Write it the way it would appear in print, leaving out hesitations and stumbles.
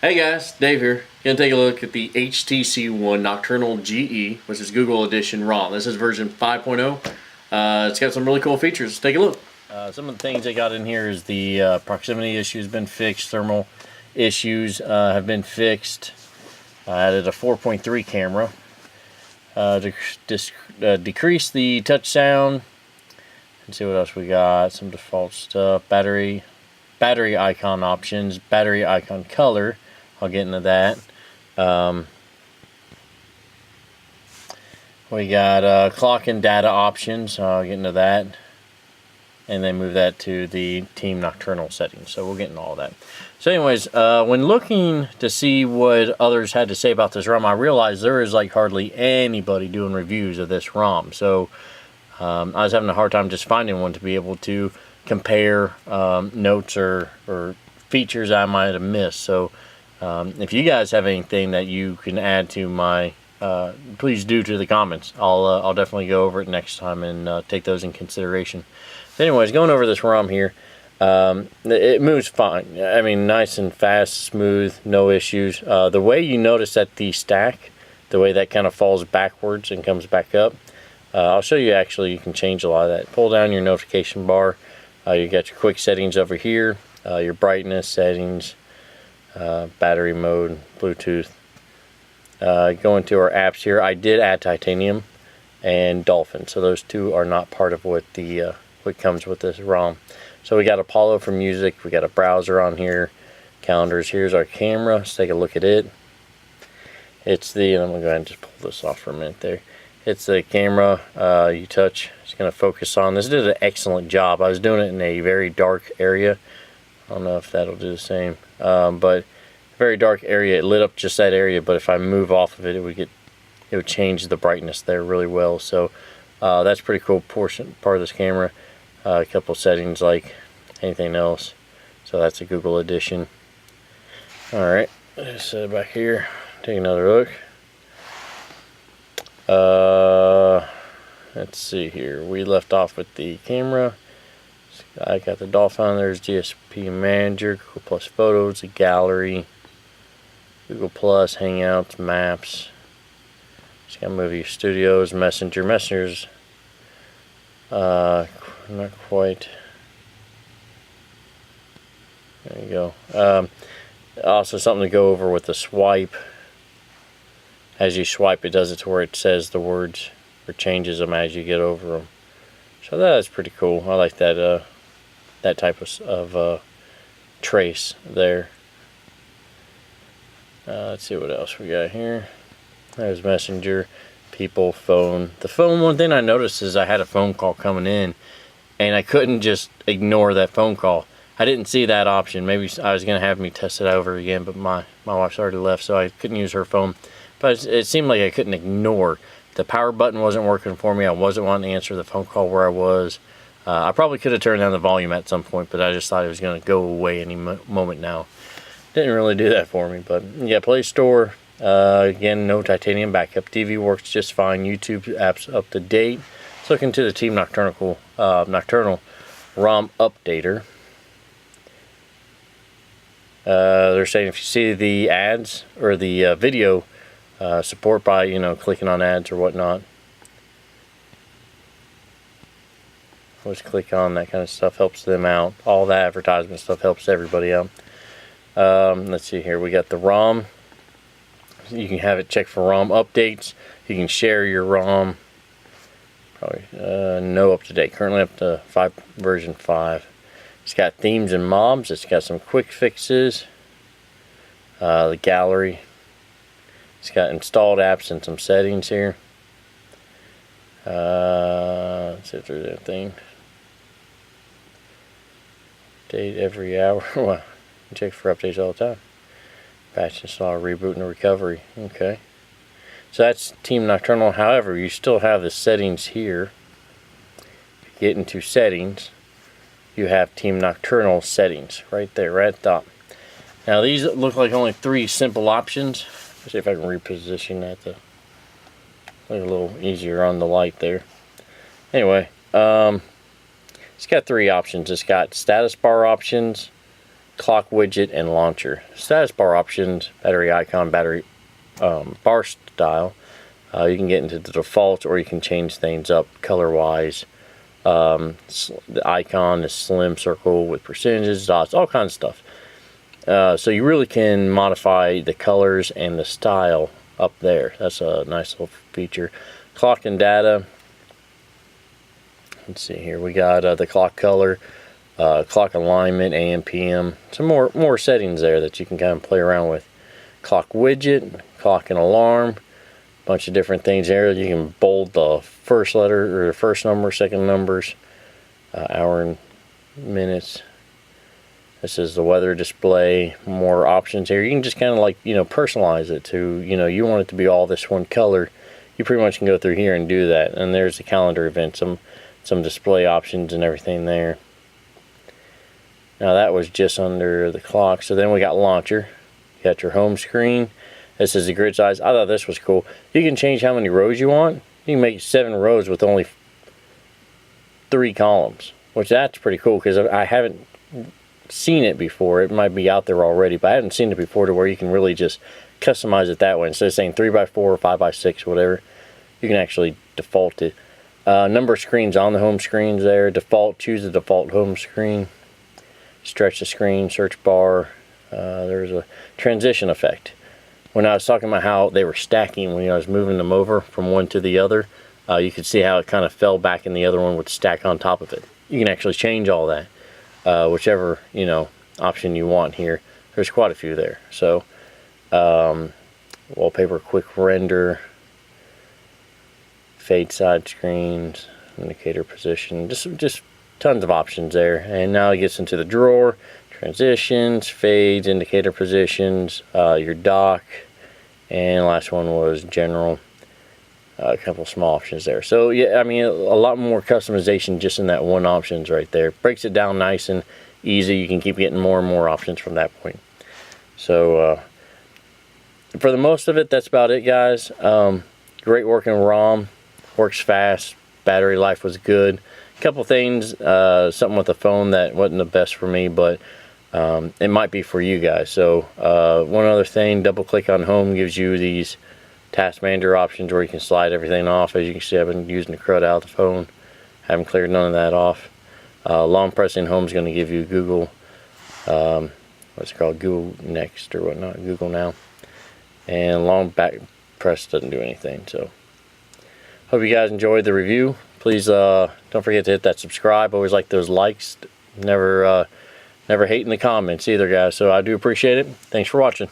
Hey guys, Dave here. Gonna take a look at the HTC One Nocturnal GE, which is Google Edition ROM. This is version 5.0. It's got some really cool features. Let's take a look. Some of the things they got in here is the proximity issue has been fixed, thermal issues have been fixed. Added a 4.3 camera. Decrease the touch sound. Let's see what else we got. Some default stuff. Battery icon options. Battery icon color. I'll get into that. We got clock and data options. I'll get into that. And then move that to the Team Nocturnal settings. So we'll get into all that. So anyways, when looking to see what others had to say about this ROM, I realized there is like hardly anybody doing reviews of this ROM. So I was having a hard time just finding one to be able to compare notes or features I might have missed. So if you guys have anything that you can add to my, please do to the comments. I'll definitely go over it next time and take those in consideration. So anyways, going over this ROM here, it moves fine. I mean, nice and fast, smooth, no issues. The way you notice that the stack, the way that kind of falls backwards and comes back up, I'll show you. Actually, you can change a lot of that. Pull down your notification bar. You got your quick settings over here, your brightness settings, battery mode, Bluetooth. Go into our apps here. I did add Titanium and Dolphin, so those two are not part of what the what comes with this ROM. So we got Apollo for music. We got a browser on here, calendars. Here's our camera. Let's take a look at it. It's the, and I'm gonna go ahead and just pull this off for a minute there. It's the camera you touch. It's gonna focus on. This did an excellent job. I was doing it in a very dark area. I don't know if that'll do the same, but very dark area. It lit up just that area, but if I move off of it, it would change the brightness there really well. So that's a pretty cool part of this camera. A couple settings like anything else. So that's a Google edition. Alright, just set it back here. Take another look. Let's see here. We left off with the camera. I got the Dolphin. There's DSP Manager, Google Plus Photos, the gallery, Google Plus, Hangouts, Maps. Just got Movie Studios, Messenger. Messenger's not quite. There you go. Also something to go over with the swipe. As you swipe, it does it to where it says the words or changes them as you get over them. So that's pretty cool. I like that that type of trace there. Let's see what else we got here. There's Messenger, people, phone. The phone, one thing I noticed is I had a phone call coming in and I couldn't just ignore that phone call. I didn't see that option. Maybe I was going to have me test it over again, but my wife's already left, so I couldn't use her phone. But it seemed like I couldn't ignore. The power button wasn't working for me. I wasn't wanting to answer the phone call where I was. I probably could have turned down the volume at some point, but I just thought it was going to go away any moment now. Didn't really do that for me, but yeah, Play Store. Again, no Titanium backup. TV works just fine. YouTube apps up to date. Let's look into the Team Nocturnal ROM updater. They're saying if you see the ads or the video support by clicking on ads or whatnot, always click on that kind of stuff, helps them out. All the advertisement stuff helps everybody out. Let's see here. We got the ROM. You can have it check for ROM updates. You can share your ROM. Probably no up to date. Currently up to version 5. It's got themes and mobs. It's got some quick fixes. The gallery. It's got installed apps and some settings here. Let's see if there's anything. Update every hour. Well, check for updates all the time. Patch, install, reboot, and recovery. Okay. So that's Team Nocturnal. However, you still have the settings here. If you get into settings, you have Team Nocturnal settings right there, right at the top. Now these look like only 3 simple options. Let's see if I can reposition that to look a little easier on the light there. Anyway, it's got 3 options. It's got status bar options, clock widget, and launcher. Status bar options, battery icon, battery bar style. You can get into the defaults, or you can change things up color wise. The icon is slim circle with percentages, dots, all kinds of stuff. So you really can modify the colors and the style up there. That's a nice little feature. Clock and data. Let's see here. We got the clock color, clock alignment, AM, PM. Some more settings there that you can kind of play around with. Clock widget, clock and alarm. Bunch of different things there. You can bold the first letter or the first number, second numbers, hour and minutes. This is the weather display. More options here. You can just kind of like, you know, personalize it to, you know, you want it to be all this one color. You pretty much can go through here and do that. And there's the calendar event, some display options and everything there. Now that was just under the clock. So then we got launcher. You got your home screen. This is the grid size. I thought this was cool. You can change how many rows you want. You can make 7 rows with only 3 columns, which that's pretty cool because I haven't seen it before. It might be out there already, but I haven't seen it before to where you can really just customize it that way. Instead of saying 3x4 or 5x6, whatever, you can actually default it. Number of screens on the home screens there. Default, choose the default home screen. Stretch the screen, search bar. There's a transition effect. When I was talking about how they were stacking when I was moving them over from one to the other, you could see how it kind of fell back and the other one would stack on top of it. You can actually change all that, whichever, you know, option you want here. There's quite a few there. So wallpaper, quick render, fade side screens, indicator position, just tons of options there. And now it gets into the drawer. Transitions, fades, indicator positions, your dock, and last one was general. A couple small options there. So yeah, I mean, a lot more customization just in that one options right there. Breaks it down nice and easy. You can keep getting more and more options from that point. So for the most of it, that's about it, guys. Great working ROM, works fast, battery life was good. A couple things, something with the phone that wasn't the best for me, but it might be for you guys. So one other thing, double click on home gives you these task manager options where you can slide everything off. As you can see, I've been using the crud out of the phone, haven't cleared none of that off. Long pressing home is going to give you Google, what's it called, Google Next or whatnot, Google Now. And long back press doesn't do anything. So hope you guys enjoyed the review. Please don't forget to hit that subscribe. Always like those likes. Never hate in the comments either, guys. So I do appreciate it. Thanks for watching.